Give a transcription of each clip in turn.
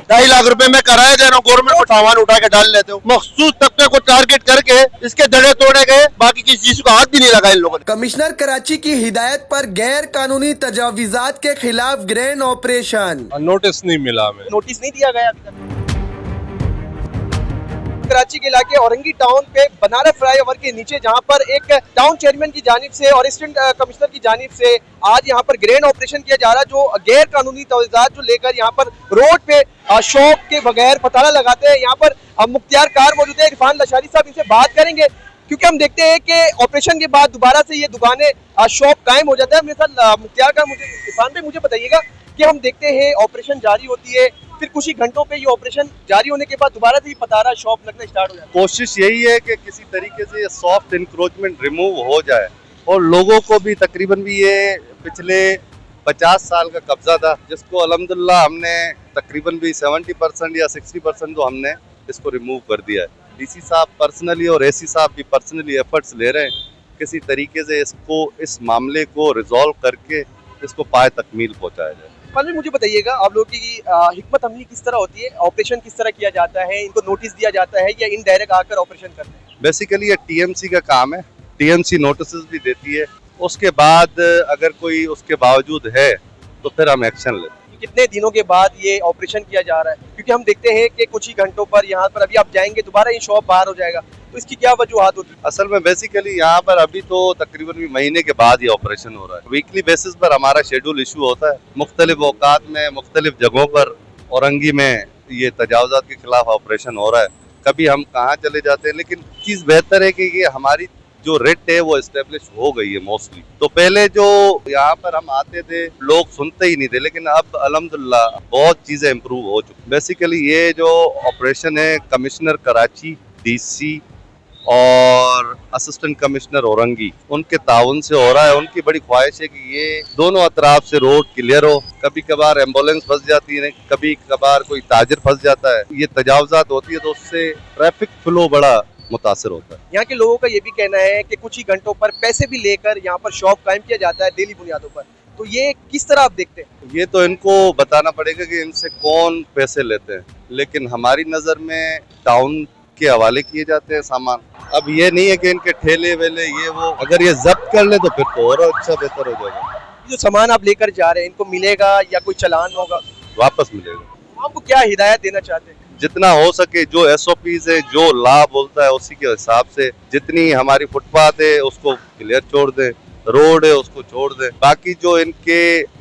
2.5 लाख रुपए में किराया दे रहा हूँ, गवर्नमेंट को सामान उठा के डाल लेते हो। मखसूस तबके को टारगेट करके इसके धड़े तोड़े गए, बाकी किसी चीज को हाथ भी नहीं लगा इन लोगों ने। कमिश्नर कराची की हिदायत पर गैर कानूनी तजावीज़ात के खिलाफ ग्रैंड ऑपरेशन। नोटिस नहीं मिला हमें। नोटिस नहीं दिया गया अभी तक। कराची के इलाके औरंगी टाउन पे बनारस फ्लाईओवर के नीचे जहां पर एक टाउन चेयरमैन की जानिब से और असिस्टेंट कमिश्नर की जानिब से आज यहां पर ग्रैंड ऑपरेशन किया जा रहा है, जो गैर कानूनी तजावीज़ात जो लेकर यहां पर रोड पे शॉप के बगैर पताला लगाते हैं। यहाँ पर मुख्तियार कार मौजूद है, इरफान लशारी साहब इनसे बात करेंगे, क्योंकि हम देखते हैं कि ऑपरेशन के बाद दोबारा से ये दुकानें शॉप कायम हो जाता है। मेरे साथ मुख्तियार कार, मुझे इरफान भाई मुझे बताइएगा कि हम देखते हैं ऑपरेशन जारी होती है, फिर कुछ ही घंटों पे ये ऑपरेशन जारी होने के बाद दोबारा से पतारा शॉप लगना स्टार्ट हो जाता है। कोशिश यही है कि किसी तरीके से ये सॉफ्ट इंक्रोचमेंट रिमूव हो जाए और लोगों को भी तकरीबन भी ये पिछले 50 साल का कब्जा था, जिसको अल्हम्दुलिल्लाह हमने तकरीबन भी 70% या 60% तो हमने इसको रिमूव कर दिया है। डीसी साहब पर्सनली और एसी साहब भी पर्सनली एफर्ट्स ले रहे हैं किसी तरीके से इसको, इस मामले को रिजॉल्व करके इसको पाए तकमील पहुंचाया जाए। पहले मुझे बताइएगा, आप लोगों की हिकमत अमली किस तरह होती है, ऑपरेशन किस तरह किया जाता है, इनको नोटिस दिया जाता है या इनडायरेक्ट आकर ऑपरेशन करते हैं? बेसिकली ये टीएमसी का काम है, टीएमसी नोटिस भी देती है, उसके बाद अगर कोई उसके बावजूद है तो फिर हम एक्शन लेते हैं। कितने दिनों के बाद ये ऑपरेशन किया जा रहा है, क्योंकि हम देखते हैं कि कुछ ही घंटों पर यहाँ पर अभी आप जाएंगे दोबारा ये शॉप बाहर हो जाएगा, तो इसकी क्या वजूहात होती है? असल में बेसिकली यहाँ पर अभी तो तकरीबन भी महीने के बाद ये ऑपरेशन हो रहा है। वीकली बेसिस पर हमारा शेड्यूल इशू होता है, मुख्तलिफ औकात में मुख्तलिफ जगहों पर औरंगी में ये तजावुज़ात के खिलाफ ऑपरेशन हो रहा है। कभी हम कहाँ चले जाते हैं, लेकिन चीज़ बेहतर है कि ये हमारी जो रेट है वो इस्टेब्लिश हो गई है मोस्टली। तो पहले जो यहाँ पर हम आते थे लोग सुनते ही नहीं थे, लेकिन अब अल्हम्दुलिल्लाह बहुत चीज़ें इम्प्रूव हो चुकी। बेसिकली ये जो ऑपरेशन है कमिश्नर कराची, डीसी और असिस्टेंट कमिश्नर औरंगी उनके ताउन से हो रहा है। उनकी बड़ी ख्वाहिश है कि ये दोनों अतराफ से रोड क्लियर हो। कभी कभार एम्बुलेंस फंस जाती है, कभी कभार कोई ताजिर फंस जाता है, ये तजावुज़ात होती है तो उससे ट्रैफिक फ्लो बड़ा मुतासिर होता है। यहाँ के लोगों का ये भी कहना है कि कुछ ही घंटों पर पैसे भी लेकर यहाँ पर शॉप कायम किया जाता है डेली बुनियादों पर, तो ये किस तरह आप देखते हैं? ये तो इनको बताना पड़ेगा कि इनसे कौन पैसे लेते हैं, लेकिन हमारी नज़र में टाउन के हवाले किए जाते हैं सामान। अब ये नहीं है कि इनके ठेले वेले ये वो, अगर ये जब्त कर ले तो फिर तो और अच्छा बेहतर हो जाएगा। जो सामान आप लेकर जा रहे हैं इनको मिलेगा या कोई चालान होगा? वापस मिलेगा। आपको क्या हिदायत देना चाहते हैं? जितना हो सके जो SOPs है, जो लॉ बोलता है उसी के हिसाब से, जितनी हमारी फुटपाथ है उसको क्लियर छोड़ दें, रोड है उसको छोड़ दें, बाकी जो इनके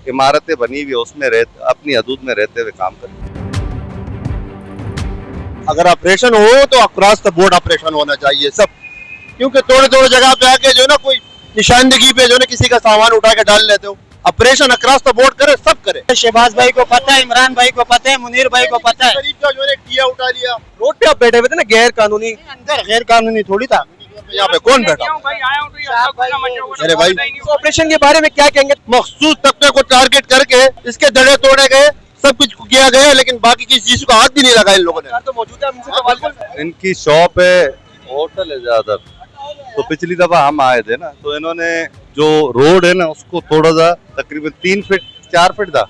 इमारतें बनी हुई है उसमें अपनी हदूद में रहते हुए काम करें। अगर ऑपरेशन हो तो अक्रॉस द बोर्ड ऑपरेशन होना चाहिए सब, क्योंकि थोड़े थोड़े जगह पे आके जो है ना कोई निशानदेही पे जो है ना किसी का सामान उठा के डाल लेते हो। ऑपरेशन अक्रॉस द बोर्ड करे, सब करे। शहबाज भाई को पता है, इमरान भाई को पता है, मुनीर भाई को पता है। गरीब का जो है टिया उठा लिया। रोड पे आप बैठे हुए थे ना गैर कानूनी, अंदर गैर कानूनी थोड़ी था। यहाँ पे कौन बैठा? अरे भाई, ऑपरेशन के बारे में क्या कहेंगे? मखसूस तबके को टारगेट करके इसके धड़े तोड़े गए, सब कुछ किया गया, लेकिन बाकी किसी चीज को हाथ भी नहीं लगा इन लोगों ने। तो मौजूद है, हम इनसे सवाल करें। इनकी शॉप है, होटल है ज्यादा। तो पिछली दफा हम आए थे ना, तो इन्होंने जो रोड है ना उसको थोड़ा सा तकरीबन 3 फीट 4 फीट था,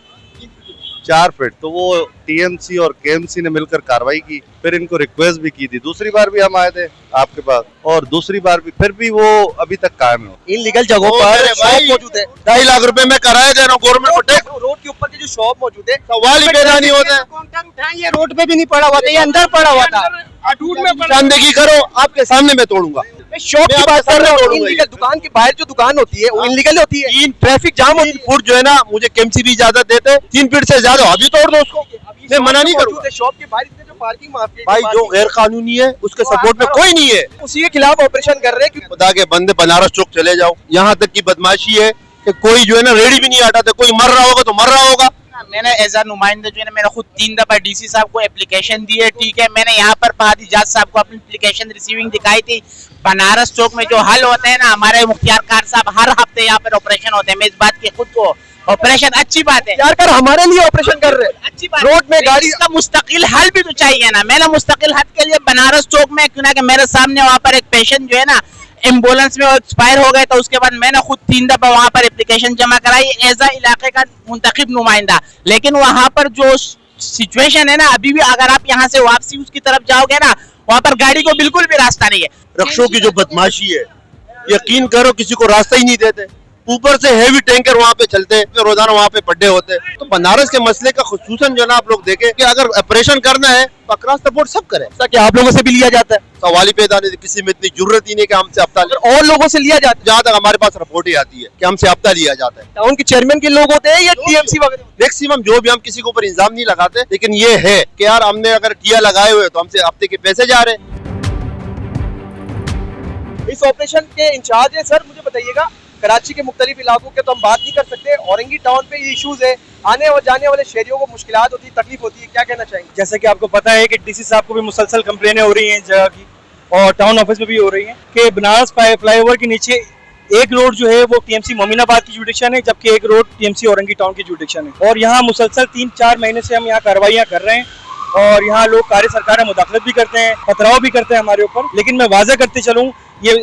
4 फीट, तो वो TMC और KMC ने मिलकर कार्रवाई की। फिर इनको रिक्वेस्ट भी की थी, दूसरी बार भी हम आए थे आपके पास और दूसरी बार भी, फिर भी वो अभी तक कायम है। इनलीगल जगहों पर शॉप मौजूद है। 2.5 लाख रुपए में किराया दे रहा हूँ, गवर्नमेंट को टैक्स। रोड के ऊपर की जो शॉप मौजूद है, सवाल ही पैदा नहीं होता है। ये रोड पे भी नहीं पड़ा हुआ था, ये अंदर पड़ा हुआ था। निशानदेही करो, आपके सामने मैं तोड़ूंगा। शॉप की बात कर रहा हूँ, इनलीगल दुकान के बाहर जो दुकान होती है वो इनलीगल होती है। 3 ट्रैफिक जाम होती है। 3 फुट जो है ना, मुझे KMC भी इजाजत देते हैं, 3 फीट से ज्यादा अभी तोड़ दो उसको, मैं मना नहीं करूँगा। शॉप के बाहर इतने जो पार्किंग माफिया भाई जो गैर कानूनी है उसके सपोर्ट में कोई नहीं है, उसी के खिलाफ ऑपरेशन कर रहे हैं। खुदा के बंदे बनारस चौक चले जाओ, यहाँ तक की बदमाशी है कि कोई जो है ना रेडी भी नहीं हटाते। कोई मर रहा होगा तो मर रहा होगा। मैंने एज अ नुमाइंदा जो है मैंने खुद 3 दफा DC साहब को एप्लीकेशन दी है, ठीक है। मैंने यहाँ पर फहद इजाज साहब को अपनी एप्लीकेशन रिसीविंग दिखाई थी। बनारस चौक में जो हल होते हैं ना, हमारे मुख्तियार कार साहब हर हफ्ते यहाँ पर ऑपरेशन होते हैं। मैं इस बात की खुद को ऑपरेशन अच्छी बात है यार, कर हमारे लिए ऑपरेशन कर रहे हैं, अच्छी बात। रोड में गाड़ी का मुस्तकिल हल भी तो चाहिए ना। मैंने मुस्तकिल हल के लिए बनारस चौक में, क्यों ना कि मेरे सामने वहाँ पर एक पेशेंट जो है ना एम्बुलेंस में एक्सपायर हो गए, तो उसके बाद मैंने खुद 3 दफा वहाँ पर एप्लीकेशन जमा कराई एज अ इलाके का मुंतखब नुमाइंदा। लेकिन वहाँ पर जो सिचुएशन है ना, अभी भी अगर आप यहाँ से वापसी उसकी तरफ जाओगे ना, वहाँ पर गाड़ी को बिल्कुल भी रास्ता नहीं है। रक्षों की जो बदमाशी है, यकीन करो किसी को रास्ता ही नहीं देते। ऊपर से हेवी टैंकर वहाँ पे चलते हैं, रोजाना वहाँ पे पड्डे होते हैं। तो बनारस के मसले का खुसूसन जो ना आप लोग देखें कि अगर ऑपरेशन करना है तो अक्रॉस द बोर्ड सब करें। कि आप लोगों से भी लिया जाता है, सवाल ही पैदा नहीं, किसी में इतनी जरूरत ही नहीं कि हमसे हफ्ता और लोगों से लिया जाता है। जहाँ तक हमारे पास रिपोर्ट ही आती है कि हमसे हफ्ता लिया जाता है। टाउन के चेयरमैन के लोग होते हैं या टीएमसी वगैरह? मैक्सिमम जो भी, हम किसी के ऊपर इल्जाम नहीं लगाते, लेकिन ये है कि यार हमने अगर टिया लगाए हुए तो हमसे हफ्ते के पैसे जा रहे हैं। इस ऑपरेशन के इंचार्ज है सर, मुझे बताइएगा कराची के मुख्तलिफ इलाकों के तो हम बात नहीं कर सकते, औरंगी टाउन पे ये इश्यूज है, आने और जाने वाले शहरियों को मुश्किलात होती है, तकलीफ होती है, क्या कहना चाहेंगे? जैसे कि आपको पता है कि डीसी साहब को भी मुसलसल कंप्लेनें हो रही हैं इस जगह की, और टाउन ऑफिस में भी हो रही हैं कि बनारस फ्लाईओवर के नीचे एक रोड जो है वो टीएमसी मोमिनाबाद की जुडिक्शन है, जबकि एक रोड टीएमसी औरंगी टाउन की जुडिक्शन है। और यहाँ मुसलसल 3-4 महीने से हम यहाँ कार्रवाइयाँ कर रहे हैं और यहाँ लोग कार्य सरकार में मुदाखलत भी करते हैं, पथराव भी करते हैं हमारे ऊपर। लेकिन मैं वाज़ह करते चलूँ, ये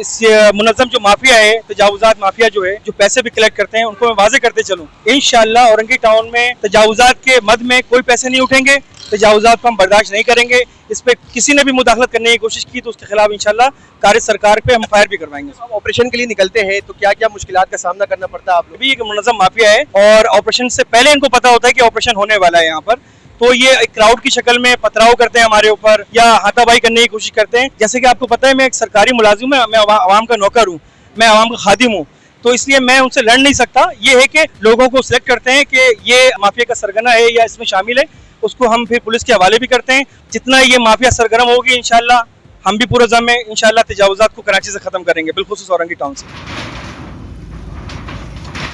मुनज़्ज़म जो माफिया है, तजावुज़ात माफिया जो है, जो पैसे भी कलेक्ट करते हैं, उनको मैं वाज़े करते चलूँ, इंशाअल्लाह औरंगी टाउन में तजावुज़ात के मद में कोई पैसे नहीं उठेंगे, तजावुज़ात को हम बर्दाश्त नहीं करेंगे। इस पे किसी ने भी मुदाखलत करने की कोशिश की तो उसके खिलाफ इंशाअल्लाह कार्य सरकार पे हम फायर भी करवाएंगे। ऑपरेशन के लिए निकलते हैं तो क्या क्या मुश्किलात का सामना करना पड़ता है आप लोग? अभी एक मुनज़्ज़म माफिया है और ऑपरेशन से पहले इनको पता होता है कि ऑपरेशन होने वाला है यहाँ पर, तो ये एक क्राउड की शक्ल में पथराव करते हैं हमारे ऊपर या हाथापाई करने की कोशिश करते हैं। जैसे कि आपको पता है मैं एक सरकारी मुलाजिम हूँ, मैं आवाम का नौकर हूँ, मैं आवाम का खादिम हूँ, तो इसलिए मैं उनसे लड़ नहीं सकता। ये है कि लोगों को सिलेक्ट करते हैं कि ये माफिया का सरगना है या इसमें शामिल है, उसको हम फिर पुलिस के हवाले भी करते हैं। जितना ये माफिया सरगर्म होगी इंशाल्लाह हम भी पूरा जम में इंशाल्लाह तजावुज़ात को कराची से खत्म करेंगे, बिलखुसूस औरंगी टाउन से।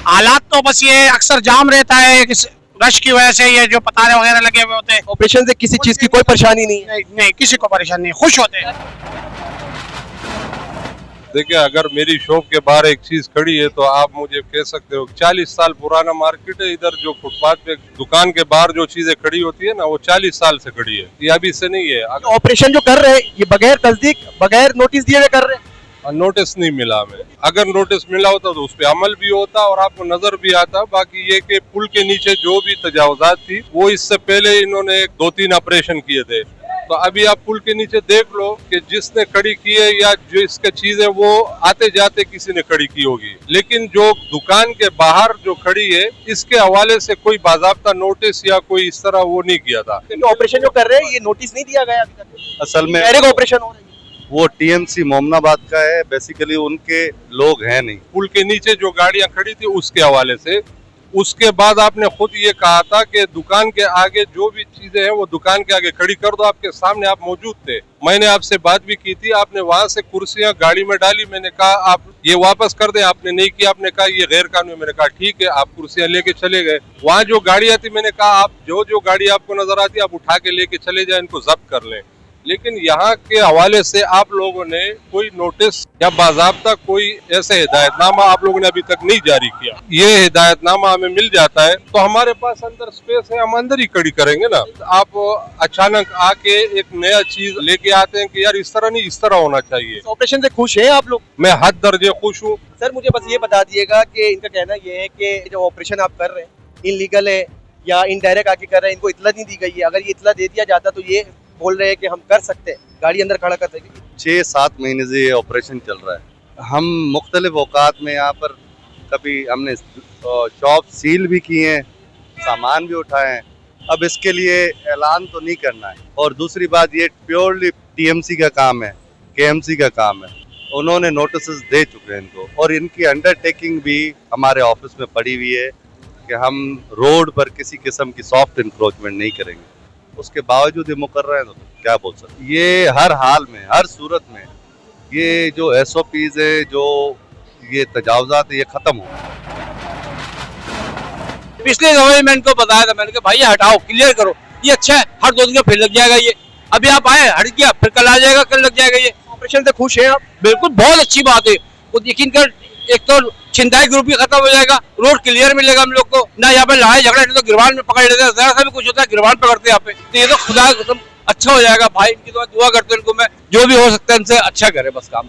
हालात तो बस ये अक्सर जाम रहता है रश की वजह से, ये जो पतारे वगैरह लगे हुए होते हैं। ऑपरेशन से किसी चीज की कोई परेशानी नहीं है? नहीं, किसी को परेशानी नहीं, खुश होते हैं। देखिए, अगर मेरी शॉप के बाहर एक चीज खड़ी है तो आप मुझे कह सकते हो 40 साल पुराना मार्केट है। इधर जो फुटपाथ पे दुकान के बाहर जो चीजें खड़ी होती है ना, वो 40 साल से खड़ी है, ये अभी से नहीं है। ऑपरेशन जो कर रहे हैं ये बगैर तस्दीक, बगैर नोटिस दिए हुए कर रहे हैं? नोटिस नहीं मिला हमें, अगर नोटिस मिला होता तो उस पर अमल भी होता और आपको नजर भी आता। बाकी ये कि पुल के नीचे जो भी तजावुज़ात थी वो इससे पहले इन्होंने 2-3 ऑपरेशन किए थे, तो अभी आप पुल के नीचे देख लो कि जिसने खड़ी की है या जो इसका चीज है वो आते जाते किसी ने खड़ी की होगी, लेकिन जो दुकान के बाहर जो खड़ी है इसके हवाले से कोई बाज़ाब्ता नोटिस या कोई इस तरह वो नहीं किया था। ऑपरेशन जो कर रहे हैं ये नोटिस नहीं दिया गया अभी तक? असल में ऑपरेशन हो रहा है, वो टीएमसी मोमिनाबाद का है, बेसिकली उनके लोग हैं नहीं। पुल के नीचे जो गाड़ियां खड़ी थी उसके हवाले से। उसके बाद आपने खुद ये कहा था कि दुकान के आगे जो भी चीजें हैं वो दुकान के आगे खड़ी कर दो, आपके सामने आप मौजूद थे, मैंने आपसे बात भी की थी, आपने वहां से कुर्सियां गाड़ी में डाली, मैंने कहा आप ये वापस कर दें, आपने नहीं किया, आपने कहा ये गैर कानूनी, मैंने कहा ठीक है, आप कुर्सियां लेके चले गए। वहाँ जो गाड़ियां थी मैंने कहा आप जो गाड़ी आपको नजर आती है आप उठा के लेके चले जाए, इनको जब्त कर लें। लेकिन यहाँ के हवाले से आप लोगों ने कोई नोटिस या बाज़ाब्ता कोई ऐसे हिदायतनामा आप लोगों ने अभी तक नहीं जारी किया। ये हिदायतनामा हमें मिल जाता है तो हमारे पास अंदर स्पेस है, हम अंदर ही खड़ी करेंगे ना। आप अचानक आके एक नया चीज लेके आते हैं कि यार इस तरह नहीं, इस तरह होना चाहिए। ऑपरेशन से खुश हैं आप लोग? मैं हद दर्जे खुश हूँ। सर मुझे बस ये बता दिएगा कि इनका कहना ये है कि जो ऑपरेशन आप कर रहे हैं इनलीगल है या इनडायरेक्ट आके कर रहे हैं, इनको इतला नहीं दी गई है, अगर ये इतला दे दिया जाता तो ये बोल रहे हैं कि हम कर सकते हैं, गाड़ी अंदर खड़ा कर देंगे। 6-7 महीने से ये ऑपरेशन चल रहा है। हम मुख्तलिफ औकात में यहाँ पर कभी हमने शॉप सील भी किए हैं, सामान भी उठाए हैं। अब इसके लिए ऐलान तो नहीं करना है, और दूसरी बात ये प्योरली टीएमसी का काम है, केएमसी का काम है। उन्होंने नोटिस दे चुके हैं इनको, और इनकी अंडरटेकिंग भी हमारे ऑफिस में पड़ी हुई है कि हम रोड पर किसी किस्म की सॉफ्ट इंक्रोचमेंट नहीं करेंगे। उसके बावजूद ये मुकर्रर है तो क्या बोल सकते। ये हर हाल में, हर सूरत में ये जो SOPs है, जो ये तजावुज़ात है, ये खत्म हो। पिछले दफे मैंने इनको बताया था, मैंने कहा भाई ये हटाओ, क्लियर करो, ये अच्छा है, हर 2 दिन का फिर लग जाएगा ये। अभी आप आए, हट गया, फिर कल आ जाएगा, कल लग जाएगा ये। ऑपरेशन से खुश हैं आप? बिल्कुल, बहुत अच्छी बात है। वो यकीन कर, एक तो छिंदाई ग्रुप भी खत्म हो जाएगा, रोड क्लियर मिलेगा हम लोग को, ना यहाँ पे लड़ाई झगड़ा, तो गिरबान में पकड़ लेते हैं, जरा सा भी कुछ होता है गिरबान पकड़ते हैं यहाँ पे। तो ये तो खुदा अच्छा हो जाएगा भाई, इनकी तो दुआ करते हैं, इनको मैं जो भी हो सकता है इनसे अच्छा करे बस काम।